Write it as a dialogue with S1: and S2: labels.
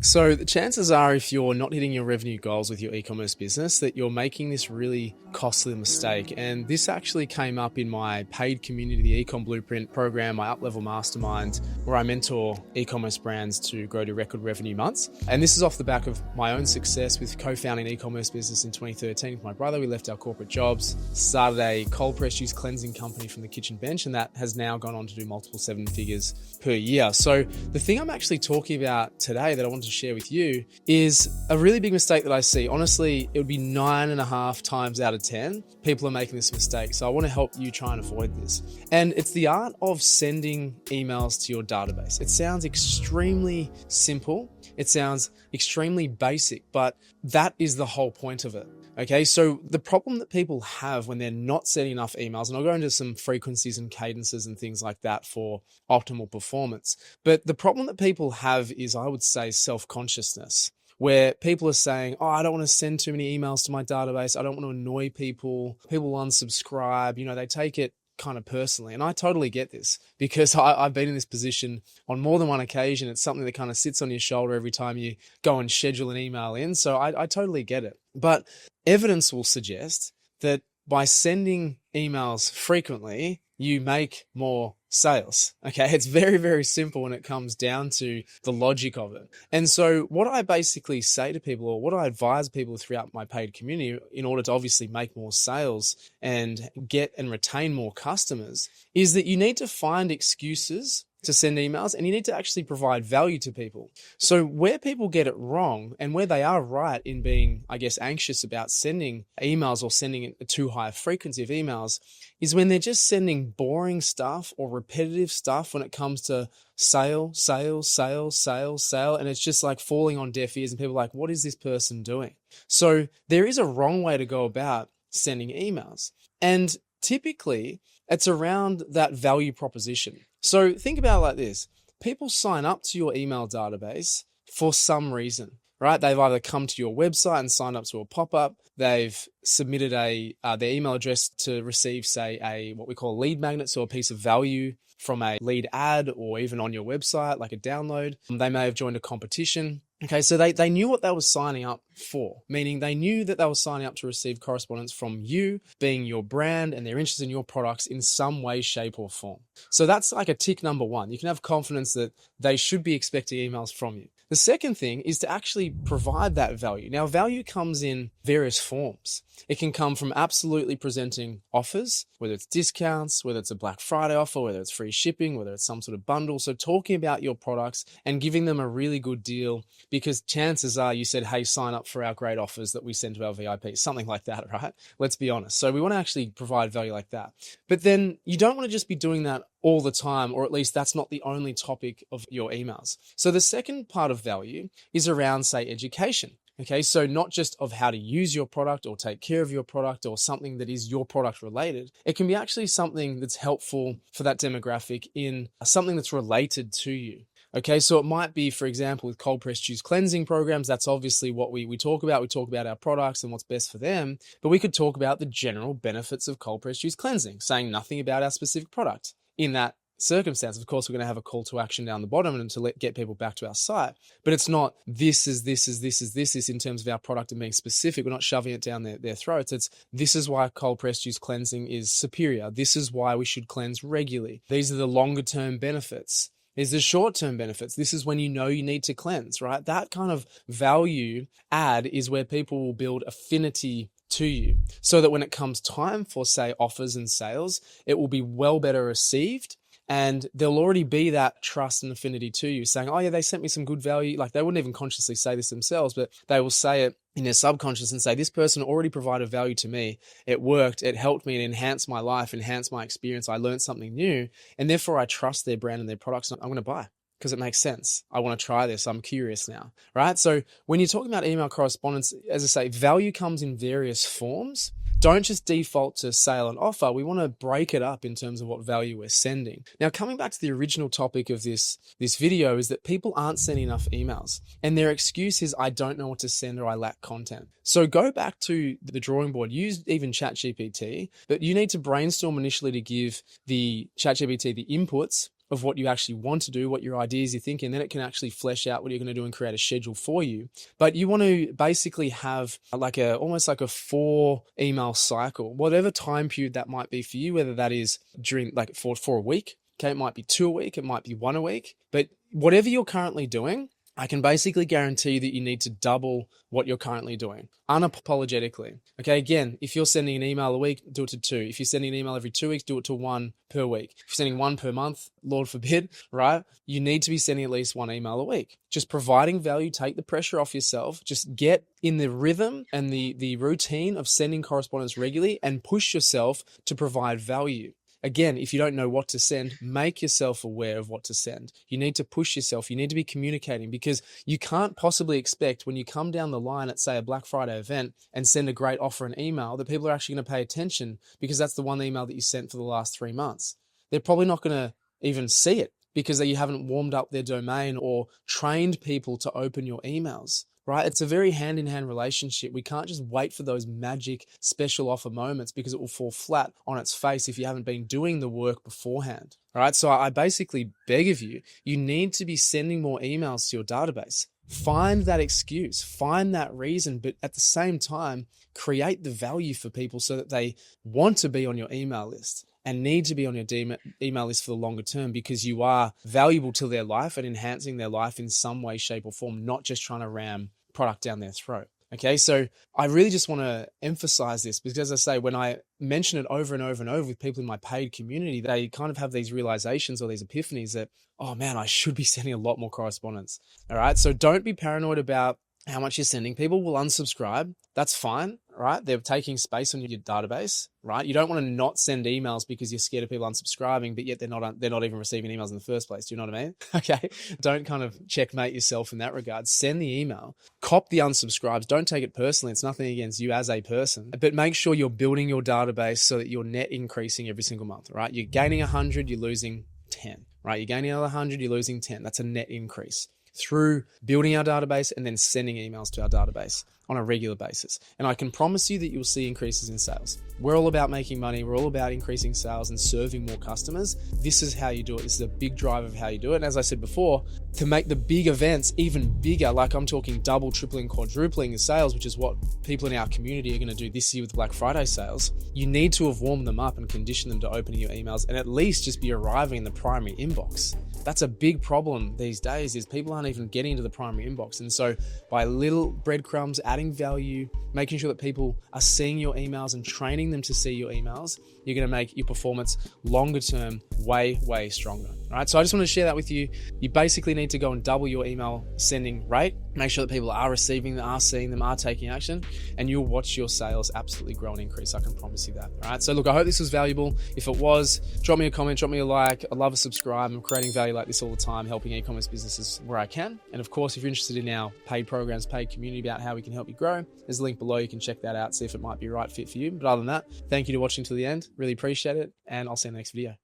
S1: So the chances are, if you're not hitting your revenue goals with your e-commerce business, that you're making this really costly mistake. And this actually came up in my paid community, the Ecom Blueprint program, my up-level mastermind, where I mentor e-commerce brands to grow to record revenue months. And this is off the back of my own success with co-founding an e-commerce business in 2013 with my brother. We left our corporate jobs, started a cold press juice cleansing company from the kitchen bench, and that has now gone on to do multiple seven figures per year. So the thing I'm actually talking about today that I want to share with you is a really big mistake that I see. Honestly, it would be 9.5 times out of 10 people are making this mistake. So I want to help you try and avoid this. And it's the art of sending emails to your database. It sounds extremely simple. It sounds extremely basic, but that is the whole point of it. Okay, so the problem that people have when they're not sending enough emails, and I'll go into some frequencies and cadences and things like that for optimal performance, but the problem that people have is, I would say, self-consciousness, where people are saying, oh, I don't want to send too many emails to my database. I don't want to annoy people. People unsubscribe. They take it kind of personally. And I totally get this because I've been in this position on more than one occasion. It's something that kind of sits on your shoulder every time you go and schedule an email in. So I totally get it. But evidence will suggest that by sending emails frequently, you make more sales. Okay, it's very, very simple when it comes down to the logic of it. And so what I basically say to people, or what I advise people throughout my paid community in order to obviously make more sales and get and retain more customers, is that you need to find excuses to send emails, and you need to actually provide value to people. So where people get it wrong and where they are right in being, I guess, anxious about sending emails or sending a too high a frequency of emails is when they're just sending boring stuff or repetitive stuff when it comes to sale, and it's just like falling on deaf ears, and people are like, what is this person doing? So there is a wrong way to go about sending emails. And typically it's around that value proposition. So think about it like this. People sign up to your email database for some reason, right? They've either come to your website and signed up to a pop-up. They've submitted their email address to receive, say, what we call a lead magnet, so a piece of value from a lead ad, or even on your website, like a download. They may have joined a competition. Okay, so they knew what they were signing up for, meaning they knew that they were signing up to receive correspondence from you, being your brand, and they're interested in your products in some way, shape, or form. So that's like a tick number one. You can have confidence that they should be expecting emails from you. The second thing is to actually provide that value. Now, value comes in various forms. It can come from absolutely presenting offers, whether it's discounts, whether it's a Black Friday offer, whether it's free shipping, whether it's some sort of bundle. So talking about your products and giving them a really good deal, because chances are you said, hey, sign up for our great offers that we send to our VIPs, something like that, right? Let's be honest. So we want to actually provide value like that. But then you don't want to just be doing that all the time, or at least that's not the only topic of your emails. So the second part of value is around, say, education. Okay, so not just of how to use your product or take care of your product or something that is your product related. It can be actually something that's helpful for that demographic in something that's related to you. Okay, so it might be, for example, with cold press juice cleansing programs, that's obviously what we talk about. We talk about our products and what's best for them, but we could talk about the general benefits of cold press juice cleansing, saying nothing about our specific product. In that circumstance, of course, we're going to have a call to action down the bottom and to get people back to our site. But it's not this in terms of our product and being specific. We're not shoving it down their throats. It's this is why cold press juice cleansing is superior. This is why we should cleanse regularly. These are the longer term benefits. These are the short term benefits. This is when you know you need to cleanse, right? That kind of value add is where people will build affinity to you, so that when it comes time for, say, offers and sales, it will be well better received, and there'll already be that trust and affinity to you, saying, oh yeah, they sent me some good value. Like, they wouldn't even consciously say this themselves, but they will say it in their subconscious and say, this person already provided value to me. It worked. It helped me. It enhanced my life, enhanced my experience. I learned something new, and therefore I trust their brand and their products. And I'm going to buy because it makes sense. I want to try this. I'm curious now, right? So when you're talking about email correspondence, as I say, value comes in various forms. Don't just default to sale and offer. We want to break it up in terms of what value we're sending. Now, coming back to the original topic of this video is that people aren't sending enough emails, and their excuse is, I don't know what to send, or I lack content. So go back to the drawing board. Use even ChatGPT, but you need to brainstorm initially to give the ChatGPT the inputs of what you actually want to do, what your ideas you're thinking, then it can actually flesh out what you're going to do and create a schedule for you. But you want to basically have almost like a 4 email cycle, whatever time period that might be for you, whether that is during for a week. Okay, it might be 2 a week, it might be 1 a week, but whatever you're currently doing, I can basically guarantee you that you need to double what you're currently doing, unapologetically. Okay, again, if you're sending an email a week, do it to 2. If you're sending an email every 2 weeks, do it to 1 per week. If you're sending 1 per month, Lord forbid, right? You need to be sending at least 1 email a week. Just providing value, take the pressure off yourself. Just get in the rhythm and the routine of sending correspondence regularly and push yourself to provide value. Again, if you don't know what to send, make yourself aware of what to send. You need to push yourself. You need to be communicating, because you can't possibly expect when you come down the line at, say, a Black Friday event and send a great offer and email that people are actually going to pay attention, because that's the one email that you sent for the last 3 months. They're probably not going to even see it because you haven't warmed up their domain or trained people to open your emails. Right? It's a very hand-in-hand relationship. We can't just wait for those magic special offer moments, because it will fall flat on its face if you haven't been doing the work beforehand. All right? So I basically beg of you, you need to be sending more emails to your database. Find that excuse, find that reason, but at the same time, create the value for people so that they want to be on your email list and need to be on your email list for the longer term, because you are valuable to their life and enhancing their life in some way, shape, or form, not just trying to ram product down their throat. Okay, so I really just want to emphasize this, because as I say, when I mention it over and over and over with people in my paid community, they kind of have these realizations or these epiphanies that, oh man, I should be sending a lot more correspondence. All right, so don't be paranoid about how much you're sending. People will unsubscribe. That's fine, right? They're taking space on your database, right? You don't want to not send emails because you're scared of people unsubscribing, but yet they're not even receiving emails in the first place. Do you know what I mean? Okay. Don't kind of checkmate yourself in that regard. Send the email, cop the unsubscribes. Don't take it personally. It's nothing against you as a person, but make sure you're building your database so that you're net increasing every single month, right? You're gaining 100, you're losing 10, right? You're gaining another 100, you're losing 10. That's a net increase through building our database and then sending emails to our database on a regular basis. And I can promise you that you'll see increases in sales. We're all about making money. We're all about increasing sales and serving more customers. This is how you do it. This is a big drive of how you do it. And as I said before, to make the big events even bigger, like I'm talking double, tripling, quadrupling in sales, which is what people in our community are going to do this year with Black Friday sales, you need to have warmed them up and conditioned them to opening your emails and at least just be arriving in the primary inbox. That's a big problem these days, is people aren't even getting into the primary inbox. And so by little breadcrumbs, adding value, making sure that people are seeing your emails and training them to see your emails, you're going to make your performance longer term way, way stronger. All right. So I just want to share that with you. You basically need to go and double your email sending rate. Make sure that people are receiving them, are seeing them, are taking action, and you'll watch your sales absolutely grow and increase. I can promise you that. All right. So look, I hope this was valuable. If it was, drop me a comment, drop me a like. I'd love a subscribe. I'm creating value like this all the time, helping e-commerce businesses where I can. And of course, if you're interested in our paid programs, paid community about how we can help you grow, there's a link below. You can check that out, see if it might be a right fit for you. But other than that, thank you for watching till the end. Really appreciate it. And I'll see you in the next video.